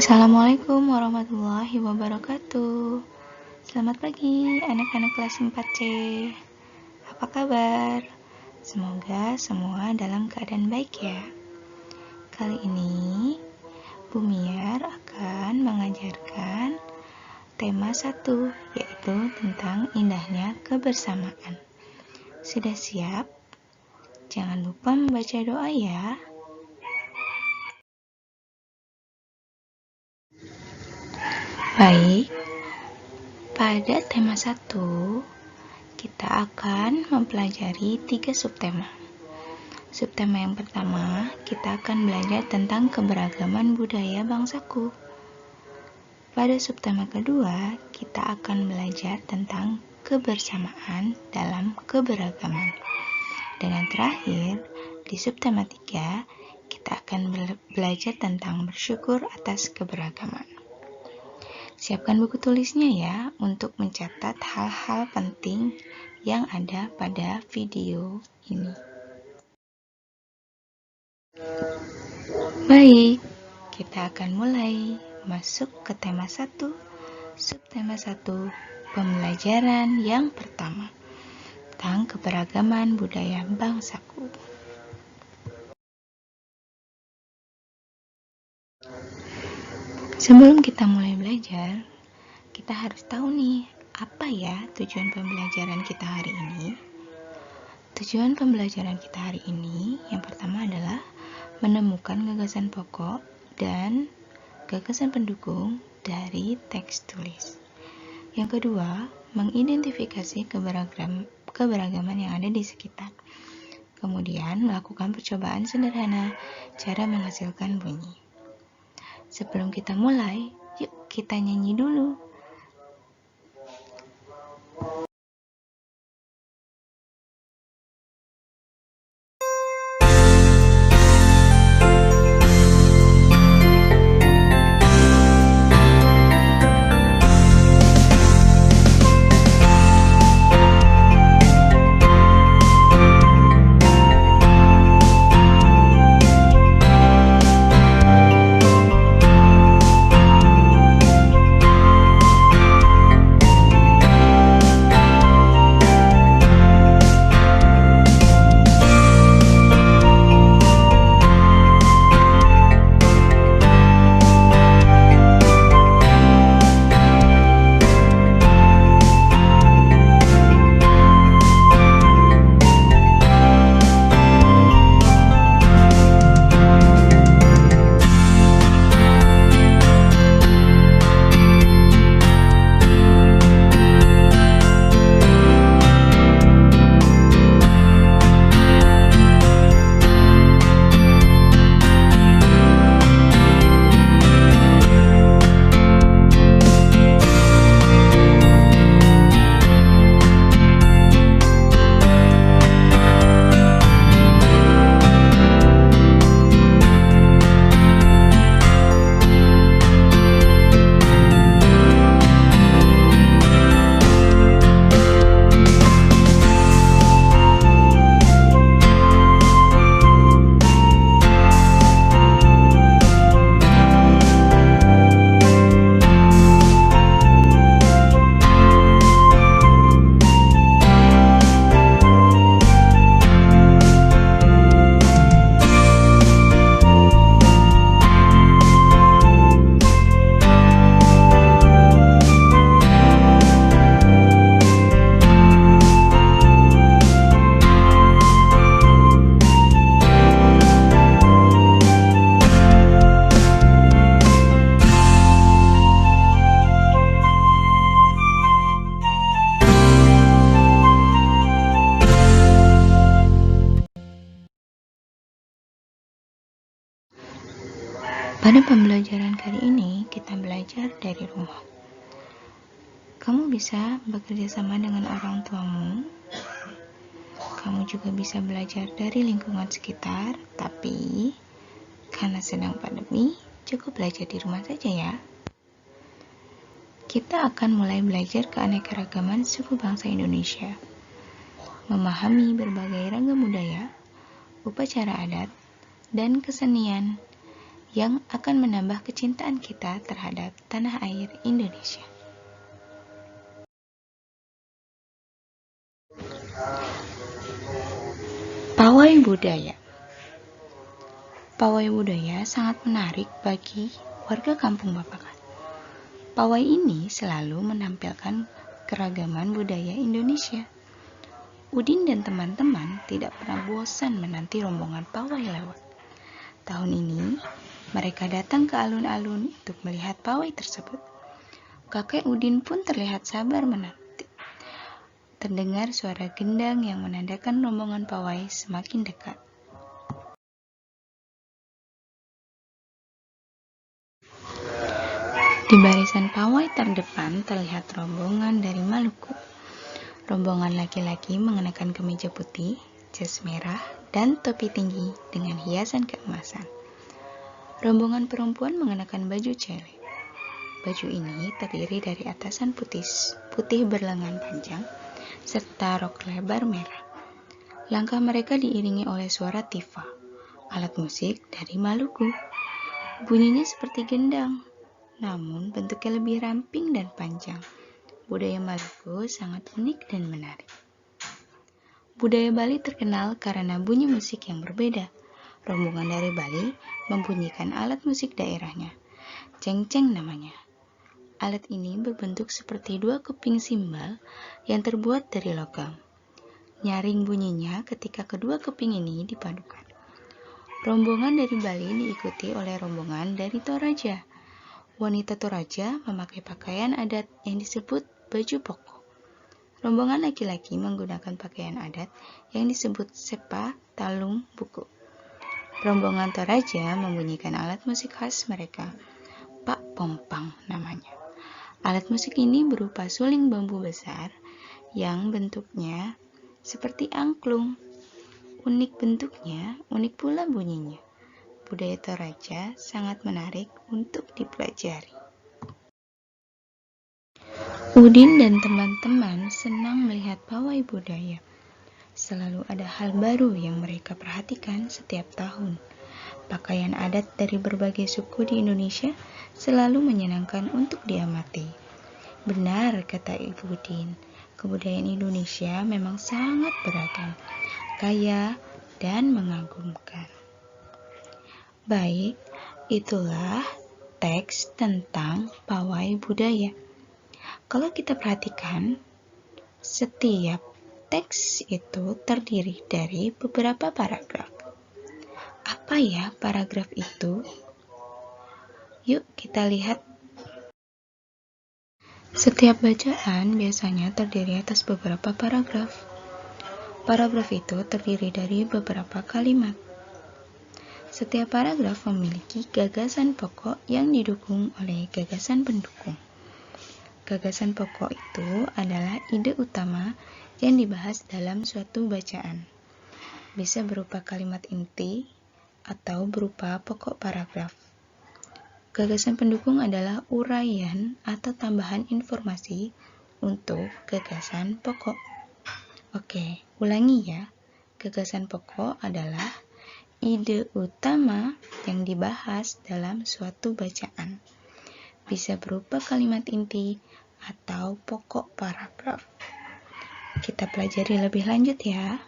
Assalamualaikum warahmatullahi wabarakatuh. Selamat pagi anak-anak kelas 4C. Apa kabar? Semoga semua dalam keadaan baik ya. Kali ini Bu Miar akan mengajarkan tema 1, yaitu tentang indahnya kebersamaan. Sudah siap? Jangan lupa membaca doa ya. Baik, pada tema 1, kita akan mempelajari 3 subtema. Subtema yang pertama, kita akan belajar tentang keberagaman budaya bangsaku. Pada subtema kedua, kita akan belajar tentang kebersamaan dalam keberagaman. Dan yang terakhir, di subtema 3, kita akan belajar tentang bersyukur atas keberagaman. Siapkan buku tulisnya ya untuk mencatat hal-hal penting yang ada pada video ini. Baik, kita akan mulai masuk ke tema 1, subtema 1, pembelajaran yang pertama tentang keberagaman budaya bangsaku. Sebelum kita mulai belajar, kita harus tahu nih, apa ya tujuan pembelajaran kita hari ini? Tujuan pembelajaran kita hari ini yang pertama adalah menemukan gagasan pokok dan gagasan pendukung dari teks tulis. Yang kedua, mengidentifikasi keberagaman yang ada di sekitar. Kemudian, melakukan percobaan sederhana cara menghasilkan bunyi. Sebelum kita mulai, yuk kita nyanyi dulu. Pada pembelajaran kali ini, kita belajar dari rumah. Kamu bisa bekerja sama dengan orang tuamu. Kamu juga bisa belajar dari lingkungan sekitar, tapi karena sedang pandemi, cukup belajar di rumah saja ya. Kita akan mulai belajar keanekaragaman suku bangsa Indonesia, memahami berbagai ragam budaya, upacara adat, dan kesenian yang akan menambah kecintaan kita terhadap tanah air Indonesia. Pawai budaya. Pawai budaya sangat menarik bagi warga Kampung Bapakan. Pawai ini selalu menampilkan keragaman budaya Indonesia. Udin dan teman-teman tidak pernah bosan menanti rombongan pawai lewat. Tahun ini, mereka datang ke alun-alun untuk melihat pawai tersebut. Kakek Udin pun terlihat sabar menanti. Terdengar suara gendang yang menandakan rombongan pawai semakin dekat. Di barisan pawai terdepan terlihat rombongan dari Maluku. Rombongan laki-laki mengenakan kemeja putih, jas merah, dan topi tinggi dengan hiasan keemasan. Rombongan perempuan mengenakan baju cele. Baju ini terdiri dari atasan putih berlengan panjang, serta rok lebar merah. Langkah mereka diiringi oleh suara tifa, alat musik dari Maluku. Bunyinya seperti gendang, namun bentuknya lebih ramping dan panjang. Budaya Maluku sangat unik dan menarik. Budaya Bali terkenal karena bunyi musik yang berbeda. Rombongan dari Bali membunyikan alat musik daerahnya. Cengceng namanya. Alat ini berbentuk seperti dua keping simbal yang terbuat dari logam. Nyaring bunyinya ketika kedua keping ini dipadukan. Rombongan dari Bali diikuti oleh rombongan dari Toraja. Wanita Toraja memakai pakaian adat yang disebut baju poko. Rombongan laki-laki menggunakan pakaian adat yang disebut sepa talung buku. Rombongan Toraja membunyikan alat musik khas mereka, Pak Pompang namanya. Alat musik ini berupa suling bambu besar yang bentuknya seperti angklung. Unik bentuknya, unik pula bunyinya. Budaya Toraja sangat menarik untuk dipelajari. Udin dan teman-teman senang melihat pawai budaya. Selalu ada hal baru yang mereka perhatikan setiap tahun. Pakaian adat dari berbagai suku di Indonesia selalu menyenangkan untuk diamati. Benar kata Ibu Udin, kebudayaan Indonesia memang sangat beragam, kaya, dan mengagumkan. Baik, itulah teks tentang pawai budaya. Kalau kita perhatikan, setiap teks itu terdiri dari beberapa paragraf. Apa ya paragraf itu? Yuk kita lihat. Setiap bacaan biasanya terdiri atas beberapa paragraf. Paragraf itu terdiri dari beberapa kalimat. Setiap paragraf memiliki gagasan pokok yang didukung oleh gagasan pendukung. Gagasan pokok itu adalah ide utama yang dibahas dalam suatu bacaan. Bisa berupa kalimat inti atau berupa pokok paragraf. Gagasan pendukung adalah uraian atau tambahan informasi untuk gagasan pokok. Oke, ulangi ya. Gagasan pokok adalah ide utama yang dibahas dalam suatu bacaan. Bisa berupa kalimat inti atau pokok paragraf. Kita pelajari lebih lanjut ya.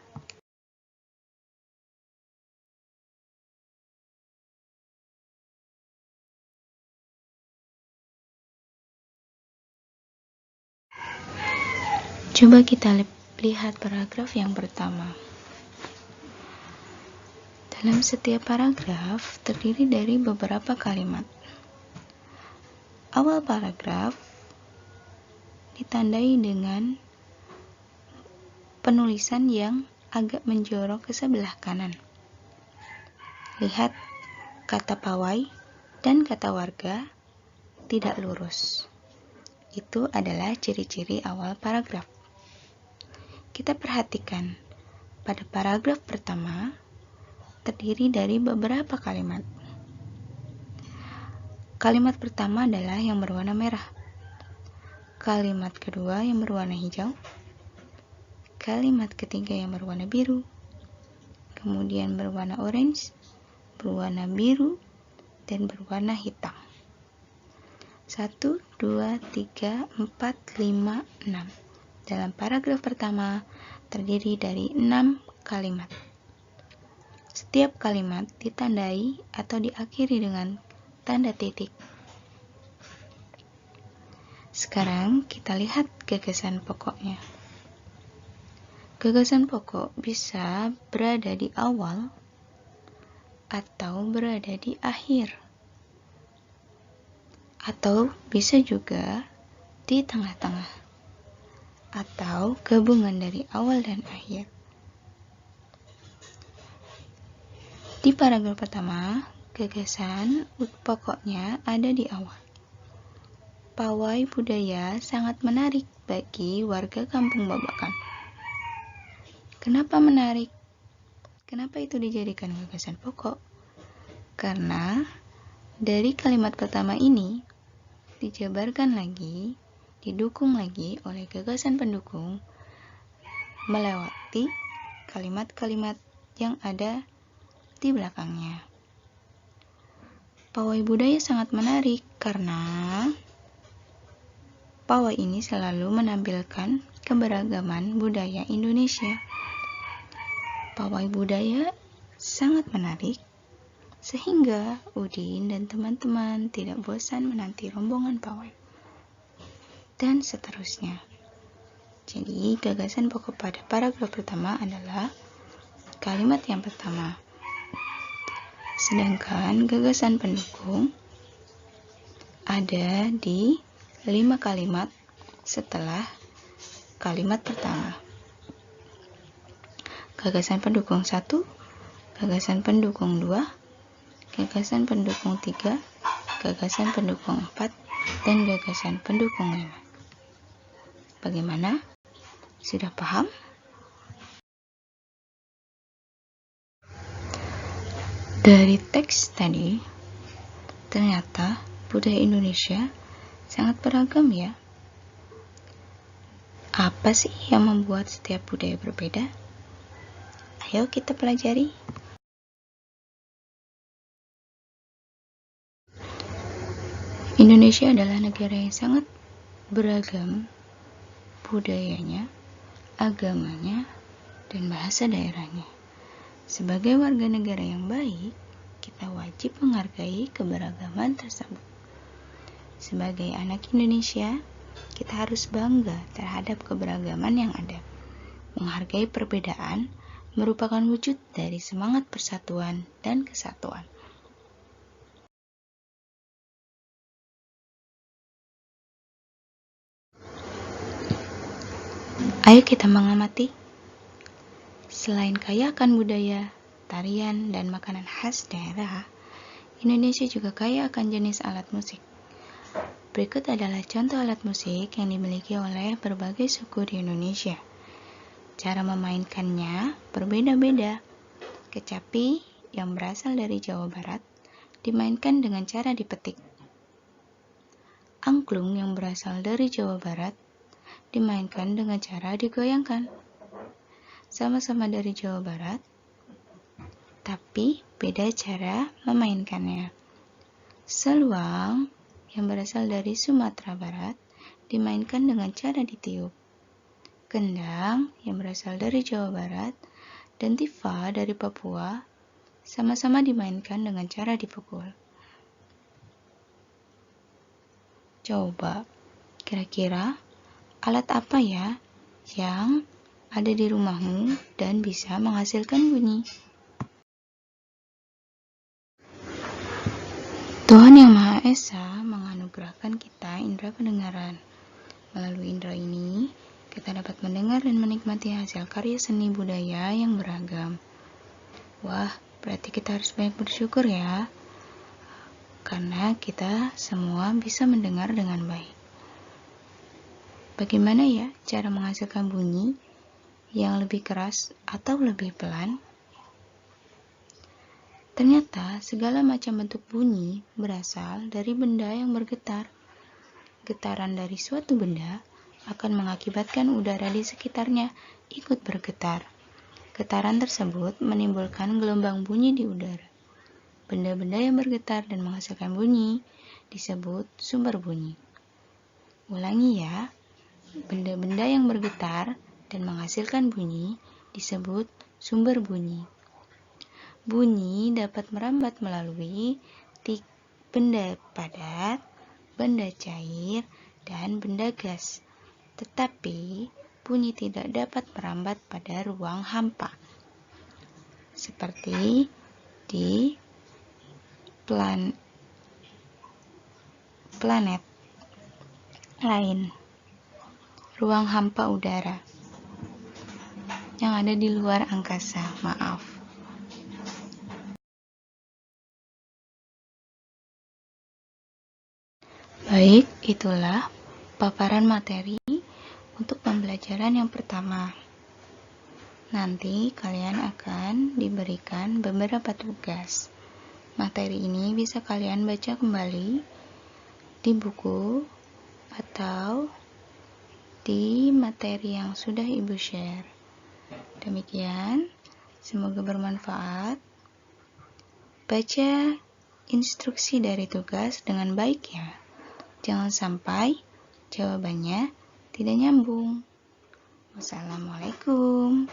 Coba kita lihat paragraf yang pertama. Dalam setiap paragraf terdiri dari beberapa kalimat. Awal paragraf ditandai dengan penulisan yang agak menjorok ke sebelah kanan. Lihat, kata pawai dan kata warga tidak lurus. Itu adalah ciri-ciri awal paragraf. Kita perhatikan, pada paragraf pertama terdiri dari beberapa kalimat. Kalimat pertama adalah yang berwarna merah. Kalimat kedua yang berwarna hijau. Kalimat ketiga yang berwarna biru. Kemudian berwarna orange, berwarna biru, dan berwarna hitam. 1, 2, 3, 4, 5, 6. Dalam paragraf pertama terdiri dari 6 kalimat. Setiap kalimat ditandai atau diakhiri dengan tanda titik. Sekarang kita lihat gagasan pokoknya. Gagasan pokok bisa berada di awal atau berada di akhir, atau bisa juga di tengah-tengah, atau gabungan dari awal dan akhir. Di paragraf pertama, gagasan pokoknya ada di awal. Pawai budaya sangat menarik bagi warga Kampung Babakan. Kenapa menarik? Kenapa itu dijadikan gagasan pokok? Karena dari kalimat pertama ini dijabarkan lagi, didukung lagi oleh gagasan pendukung melewati kalimat-kalimat yang ada di belakangnya. Pawai budaya sangat menarik karena pawai ini selalu menampilkan keberagaman budaya Indonesia. Pawai budaya sangat menarik sehingga Udin dan teman-teman tidak bosan menanti rombongan pawai. Dan seterusnya. Jadi, gagasan pokok pada paragraf pertama adalah kalimat yang pertama. Sedangkan gagasan pendukung ada di 5 kalimat setelah kalimat pertama. Gagasan pendukung 1, gagasan pendukung 2, gagasan pendukung 3, gagasan pendukung 4, dan gagasan pendukung 5. Bagaimana? Sudah paham? Dari teks tadi, ternyata budaya Indonesia sangat beragam ya. Apa sih yang membuat setiap budaya berbeda? Ayo kita pelajari. Indonesia adalah negara yang sangat beragam budayanya, agamanya, dan bahasa daerahnya. Sebagai warga negara yang baik, kita wajib menghargai keberagaman tersebut. Sebagai anak Indonesia, kita harus bangga terhadap keberagaman yang ada. Menghargai perbedaan merupakan wujud dari semangat persatuan dan kesatuan. Ayo kita mengamati. Selain kaya akan budaya, tarian, dan makanan khas daerah, Indonesia juga kaya akan jenis alat musik. Berikut adalah contoh alat musik yang dimiliki oleh berbagai suku di Indonesia. Cara memainkannya berbeda-beda. Kecapi yang berasal dari Jawa Barat dimainkan dengan cara dipetik. Angklung yang berasal dari Jawa Barat dimainkan dengan cara digoyangkan. Sama-sama dari Jawa Barat, tapi beda cara memainkannya. Seluang yang berasal dari Sumatera Barat dimainkan dengan cara ditiup. Kendang yang berasal dari Jawa Barat dan tifa dari Papua sama-sama dimainkan dengan cara dipukul. Coba, kira-kira alat apa ya yang ada di rumahmu dan bisa menghasilkan bunyi? Tuhan Yang Maha Esa menganugerahkan kita indera pendengaran. Melalui indera ini, kita dapat mendengar dan menikmati hasil karya seni budaya yang beragam. Wah, berarti kita harus banyak bersyukur ya, karena kita semua bisa mendengar dengan baik. Bagaimana ya cara menghasilkan bunyi yang lebih keras atau lebih pelan? Ternyata segala macam bentuk bunyi berasal dari benda yang bergetar. Getaran dari suatu benda akan mengakibatkan udara di sekitarnya ikut bergetar. Getaran tersebut menimbulkan gelombang bunyi di udara. Benda-benda yang bergetar dan menghasilkan bunyi disebut sumber bunyi. Ulangi ya, benda-benda yang bergetar dan menghasilkan bunyi disebut sumber bunyi. Bunyi dapat merambat melalui benda padat, benda cair, dan benda gas. Tetapi, bunyi tidak dapat merambat pada ruang hampa. Seperti di planet lain, ruang hampa udara yang ada di luar angkasa. Maaf. Baik, itulah paparan materi untuk pembelajaran yang pertama. Nanti kalian akan diberikan beberapa tugas. Materi ini bisa kalian baca kembali di buku atau di materi yang sudah Ibu share. Demikian, semoga bermanfaat. Baca instruksi dari tugas dengan baik ya. Jangan sampai jawabannya tidak nyambung. Wassalamualaikum.